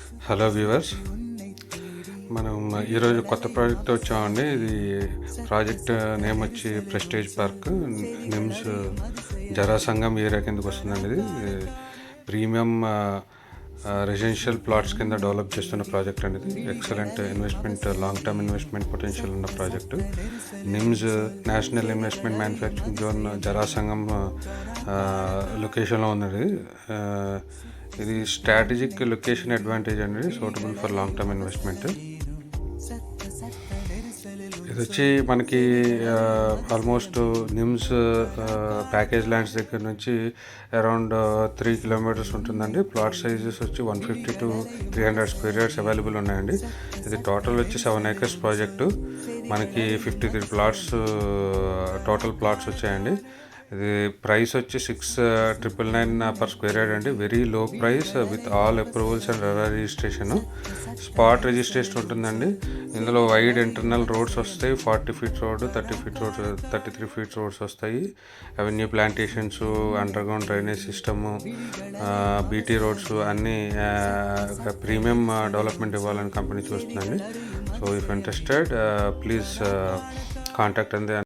Hello viewers, మనం ఈరోజు కొత్త ప్రాజెక్ట్ వచ్చామండి. ఇది ప్రాజెక్ట్ నేమ్ వచ్చి Prestige Park NIMZ Jharasangam area కిందకు వస్తుందండి. ఇది ప్రీమియం రెసిడెన్షియల్ ప్లాట్స్ కింద డెవలప్ చేస్తున్న ప్రాజెక్ట్ అండి. ఇది excellent investment, long term investment potential ఉన్న project. NIMZ national investment manufacturing zone Jharasangam లొకేషన్లో ఉందండి. ఇది స్ట్రాటజిక్ లొకేషన్ అడ్వాంటేజ్ అండి, suitable for long term investment. ఇది వచ్చి మనకి ఆల్మోస్ట్ నిమ్స్ ప్యాకేజ్ ల్యాండ్స్ దగ్గర నుంచి అరౌండ్ 3 కిలోమీటర్స్ ఉంటుందండి. ప్లాట్ సైజెస్ వచ్చి 150 to 300 స్క్వేర్ యార్డ్స్ అవైలబుల్ ఉన్నాయండి. ఇది టోటల్ వచ్చి 7 acres ప్రాజెక్టు. మనకి 53 ప్లాట్స్ టోటల్ ప్లాట్స్ వచ్చాయండి. ఇది ప్రైస్ వచ్చి 6,999 పర్ స్క్వేర్ యార్డ్ అండి. Very low price with all approvals and registration. Spot registration ఉంటుందండి. ఇందులో వైడ్ ఇంటర్నల్ రోడ్స్ వస్తాయి. 40 feet road, 30 feet road, 33 feet roads వస్తాయి. Avenue plantations, underground drainage system, BT roads అన్నీ premium development ఇవ్వాలని company చూస్తుందండి. So if interested please contact అంది.